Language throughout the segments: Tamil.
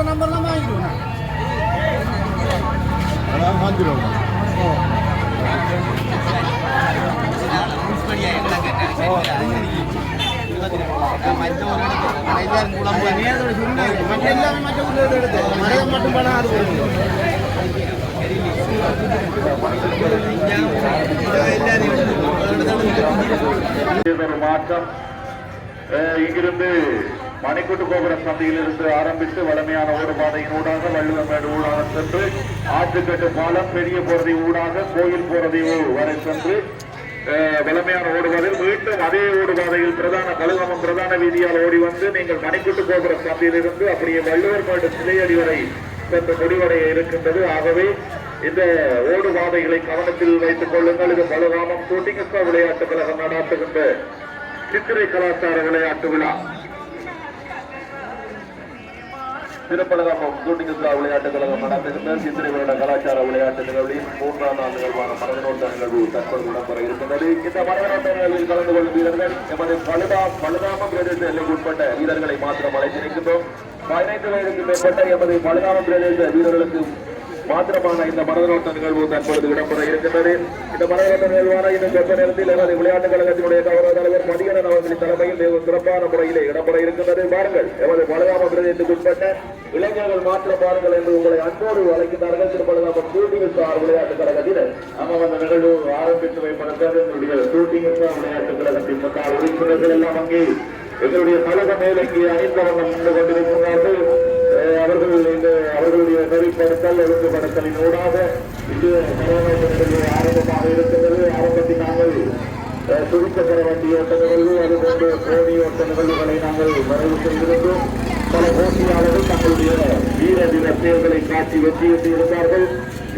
நம்பர்லாம் வாங்கிடுவோம். மாற்றம் இங்கிருந்து மணிக்கூட்டு கோபுர சந்தையிலிருந்து ஆரம்பித்து வளமையான ஓடுபாதையின் ஊடாக வள்ளுவமேடு ஊடாக சென்று ஆற்றுக்கட்டு பாலம் பெரிய போறதை ஊடாக கோயில் போறதை வரை சென்று வளமையான ஓடுபாதையில் மீண்டும் அதே ஓடுபாதையில் பிரதான கழுவமம் பிரதான வீதியால் ஓடி வந்து நீங்கள் மணிக்கூட்டு கோபுர சந்தையிலிருந்து அப்படியே வள்ளுவமேடு சிலையடி வரை சென்று முடிவடைய இருக்கின்றது. ஆகவே இந்த ஓடுபாதைகளை கவனத்தில் வைத்துக் கொள்ளுங்கள். இது பலகாமம் ஷூட்டிங் ஸ்டார் விளையாட்டுக் கழகம் நடாத்துகின்ற சித்திரை கலாச்சார விளையாட்டு விழா. திருப்பலகாமம் ஷூட்டிங் ஸ்டார் விளையாட்டுக் கழகம் நடத்துகின்ற சித்திரை வருட கலாச்சார விளையாட்டு நிகழ்வில் 3ஆம் நாள் நிகழ்வான மரதனோட்ட நிகழ்வு தற்போது இடம்பெற இருக்கின்றது. இந்த மரதனோட்ட நிகழ்வில் கலந்து கொள்ளும் வீரர்கள் எமது பழுதாமம் பிரதேச எல்லைக்கு உட்பட்ட வீரர்களை மாத்திரம் அழைத்திருக்கின்றோம். 15 வயதுக்கு மேற்பட்ட எமது பழுதாமம் பிரதேச வீரர்களுக்கு மாத்திரமான இந்த மரதனோட்ட நிகழ்வு தற்பொழுது இடம்பெற இருக்கின்றது. இந்த மரதனோட்ட நிகழ்வான இந்த சொற்ப நேரத்தில் எமது விளையாட்டுக் கழகத்தினுடைய கௌரவ தலைவர் மதியனன் அவர்களின் தலைமையில் சிறப்பான முறையிலே இடம்பெற இருக்கின்றது. பாருங்கள், எமது பழுதாம பிரதேசத்துக்கு உட்பட்ட இளைஞர்கள் மாற்றம் பாருங்கள் என்று உங்களை அன்போடு அழைக்கிறார்கள். திருப்பலகாமம் ஷூட்டிங் ஸ்டார் விளையாட்டுக் கழகத்தினர் நம்ம அந்த நிகழ்வு ஆரம்பித்து வைப்பதற்காக எங்களுடைய ஷூட்டிங் ஸ்டார் விளையாட்டுக் கழகத்தின் முன்னாள் உறுப்பினர்கள் எல்லாம் அங்கே எங்களுடைய கழக மேலைக்கு அணிந்தவர்கள் நின்று கொண்டிருக்கிறார்கள். அவர்களுடைய நெறிப்படுத்தல் ஒழுங்குபடுத்தலின் ஊடாக இது ஆரம்பமாக இருக்கின்றது. ஆரம்பத்தில் நாங்கள் துடிச்சக்கர வண்டி ஓட்ட நிகழ்வு, அதுபோன்று கோணி ஓட்ட நிகழ்வுகளை நாங்கள் நிறைவு செய்திருந்தோம். பல போட்டியாளர்கள் தங்களுடைய வீர தின செயல்களை காட்டி வெற்றியிட்டு இருந்தார்கள்.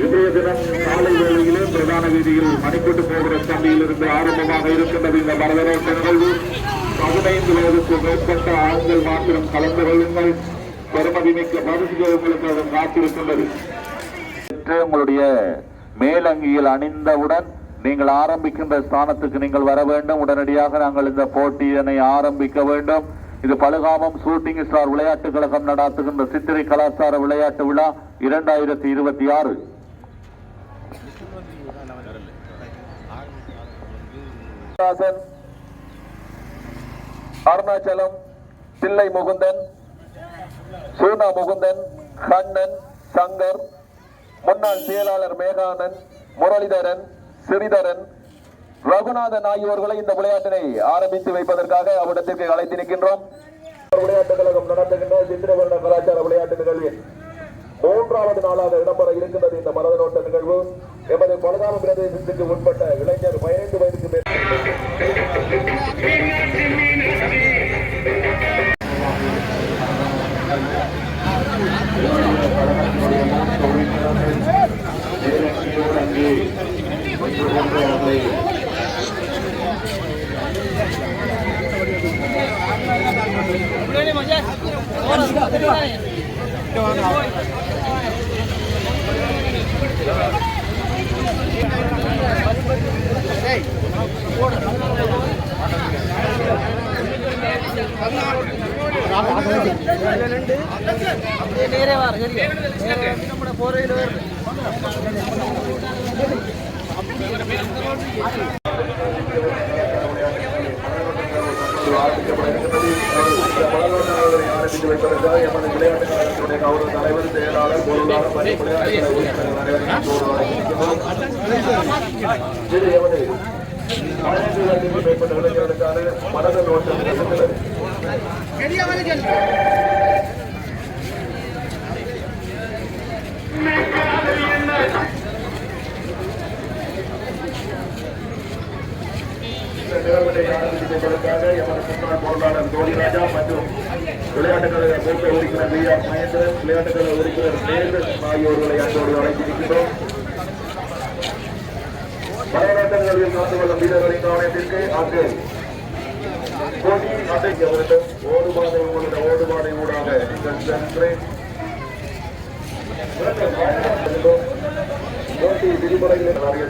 இன்றைய தினம் காலை வேளையிலே பிரதான வீதியில் மணிக்கூட்டு போகிற சந்தையில் இருந்து ஆரம்பமாக இருக்கின்றது இந்த மரதனோட்ட நிகழ்வு. 15 வயதுக்கு மேற்பட்ட ஆண்கள் மாத்திரம் கலந்து கொள்ளுங்கள். பெருமதிமிக்க பரிசுகள் உங்களுக்கு காத்திருக்கின்றது. உங்களுடைய மேலங்கியில் அணிந்தவுடன் நீங்கள் ஆரம்பிக்கின்ற ஸ்தானத்துக்கு நீங்கள் வர வேண்டும். உடனடியாக நாங்கள் இந்த போட்டியினை ஆரம்பிக்க வேண்டும். இது பழுகாமம் ஷூட்டிங் ஸ்டார் விளையாட்டுக் கழகம் நடாத்துகின்ற சித்திரை கலாச்சார விளையாட்டு விழா 2026. அருணாச்சலம், தில்லை முகுந்தன், சூனா முகுந்தன், கண்ணன், சங்கர், முன்னாள் செயலாளர் மேகானன், முரளிதரன், சிறிதரன், ரகுநாதன் ஆகியோர்களை இந்த விளையாட்டினை ஆரம்பித்து வைப்பதற்காக அவ்விடத்திற்கு அழைத்து நிற்கின்றோம். விளையாட்டுக் கழகம் நடத்துகின்ற சித்திரை வருட கலாச்சார விளையாட்டு நிகழ்வில் 3வது நாளாக இடம்பெற இருக்கின்றது இந்த மரதனோட்ட நிகழ்வு. எமது பழுதாம பிரதேசத்துக்கு உட்பட்ட இளைஞர் 15 வயதுக்கு மேல் நேரே வார നമ്മുടെ പോരയിൽ ஆரம்பித்து வைப்பதற்காக எமது விளையாட்டுக் கழகத்தினுடைய கௌரவ தலைவர், செயலாளர், பொருளாளர், இது எமது 15 வயதுக்கு மேற்பட்ட இளைஞர்களுக்கான மரதன் ஓட்டம் நடக்கிறது. நிகழ்வுகளை ஆரம்பிப்பதற்காக எமது முன்னாள் பொருளாளர் தோழிராஜா மற்றும் விளையாட்டுக் கழக மூத்த உறுப்பினர் வி.ஆர். மகேந்திரன், விளையாட்டுக் கழக உறுப்பினர் நேரன் ஆகியோர்களை அன்போடு அழைத்திருக்கின்றோம். மரதனோட்ட நிகழ்வில் கலந்து கொள்ளும் வீரர்களின் கவனத்திற்கு அங்கு போட்டி அசைக்க வேண்டும். ஓடுபாதை உங்களுடைய ஓடுபாதை ஊடாக நீங்கள் சென்று போட்டி விதிமுறைகளில்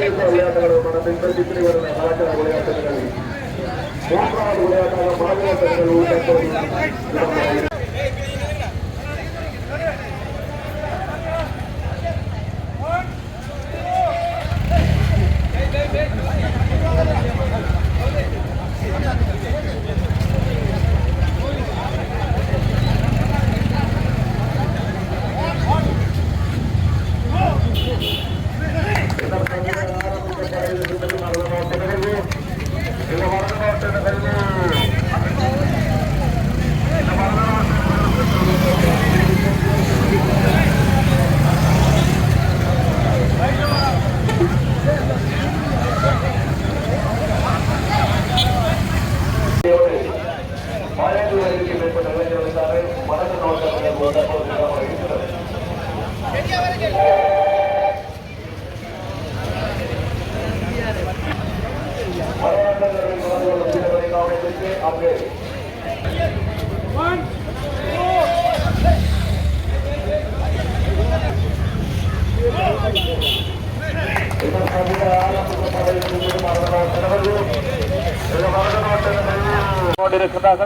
சர்வதேச விளையாட்டுகளுக்கான பெண்கள் சித்திரை வருட கலாச்சார விளையாட்டு நிகழ்வு மூன்றாவது விளையாட்டாக மாநில நிகழ்வு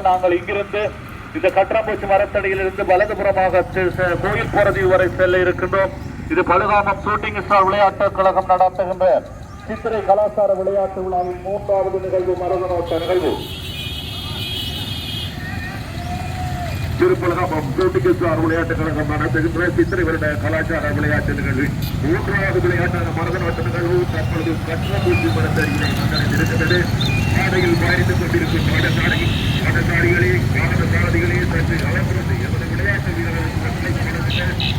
நாங்கள் இங்கிருந்து இந்த கட்டராம்பூச்சி மரத்தடியில் இருந்து வலதுபுறமாக கோயில் போறது வரை செல்ல இருக்கின்றோம். இது பழுகாமம் ஷூட்டிங் ஸ்டார் விளையாட்டு கழகம் நடத்துகின்ற சித்திரை கலாச்சார விளையாட்டு விழாவின் மூன்றாவது நிகழ்வு மரதனோட்ட நிகழ்வு. திருப்பலகாமம் ஷூட்டிங் ஸ்டார் விளையாட்டு கழகம் நடத்துகின்ற சித்திரை வருட கலாச்சார விளையாட்டு நிகழ்வு மூன்றாவது விளையாட்டான மரதனோட்ட நிகழ்வு தற்பொழுது கட்டராம்பூச்சி மரத்தடியிலே நடந்திருக்கிறது. பாதையில் பயணித்துக் கொண்டிருக்கும் பாடசாலைகளே பாடசாலைகளே சற்று அலம்புறது எமது விளையாட்டு வீரர்களுக்கு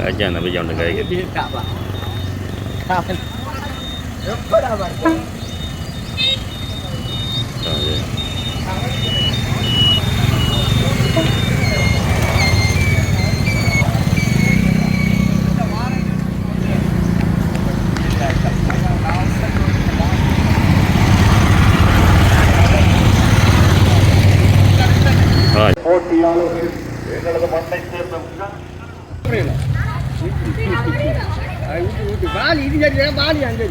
Aja nabi jam degai gitu. போட்டியாளர்கள் எங்களது மண்ணை சேர்ந்த பாலி இது பாலி அங்கே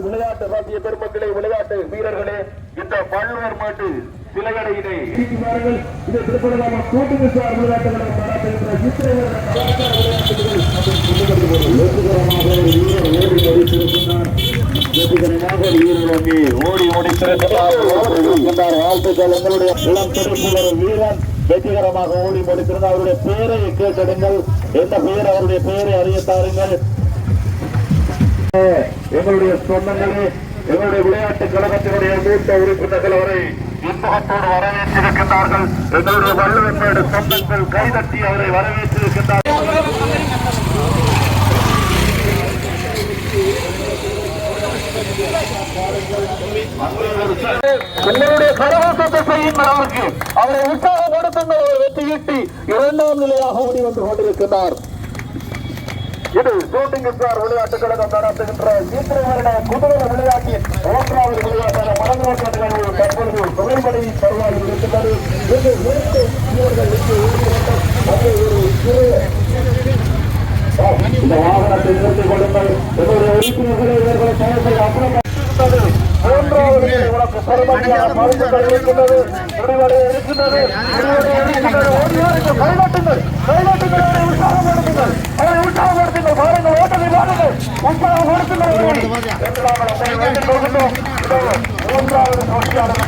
விளையாட்டு சாத்திய பெருமக்களே, விளையாட்டு வீரர்களே, இந்த பல்லுவர் மாட்டு சிலைகடையினை இதை திருப்பணமாக கூட்டுக்கு சார் விளையாட்டுகளை பாராட்டுகின்ற ஓடி முடித்திருக்கிறார். வாழ்த்துக்கள். எங்களுடைய இளம் திருப்பூர் வீரன் வெற்றிகரமாக ஓடி முடித்திருந்தார். அவருடைய பெயரை கேட்டெடுங்கள். எந்த பெயர்? அவருடைய பெயரை அறிய தாருங்கள். எங்களுடைய சொந்தங்களே, எங்களுடைய விளையாட்டு கழகத்தினுடைய மூத்த உறுப்பினர்கள் அவரை இன்பகத்தோடு வரவேற்றிருக்கின்றார்கள். எங்களுடைய வள்ளுவமேடு சொந்தங்கள் கைதட்டி அவரை வரவேற்றிருக்கின்றார்கள். உங்களுடைய கரகோசத்தை செய்யுங்கள். அவருக்கு அவரை உற்சாகப்படுத்துங்கள். அவர் வெற்றியிட்டு 2ஆம் நிலையாக ஓடி வந்து கொண்டிருக்கிறார். இது ஷூட்டிங் ஸ்டார் விளையாட்டு கழகம் நடத்துகின்ற குதிரை விளையாட்டின் 3வது விளையாட்டான மனநோக்கங்கள் தற்பொழுது தொகைப்படையின் பருவாயில் இருக்கிறது. இந்த வாகனத்தை நிறுத்திக் கொள்ளுங்கள். என்னுடைய உறுப்பினர்களை இவர்களை தயாரிப்பதை அப்புறம் 3வது உனக்கு பெருமதியான மருந்துகள் இருக்கின்றது. முடிவடைய இருக்கின்றது. கைநாட்டுங்கள். கைநாட்டுங்கள். உற்சாகப்படுத்துங்கள். அவரை உற்சாகப்படுத்துங்கள். பாருங்கள். ஓட்டத்தை பாருங்கள். உற்சாகப்படுத்துங்கள். 3வது போட்டியாளர்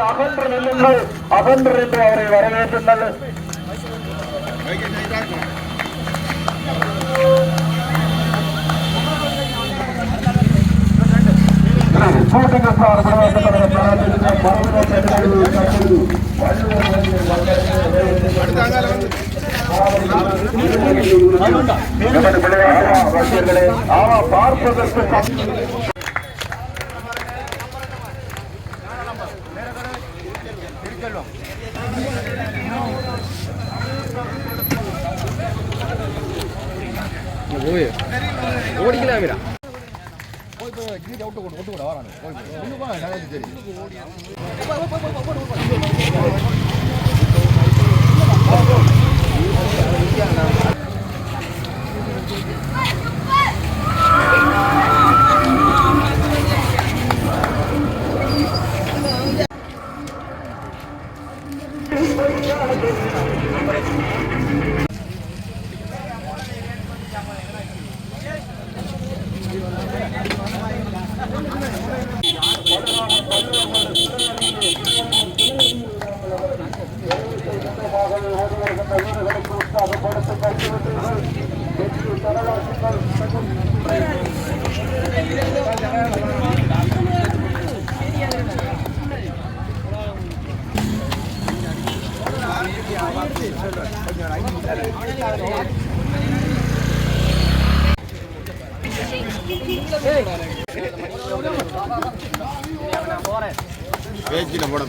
அகன்று நில்லுங்கள். அகன்று நின்று அவரை வரவேற்றுங்கள். பார்ப்பதற்கு ஓடிக்கலாம். பேச்சில போட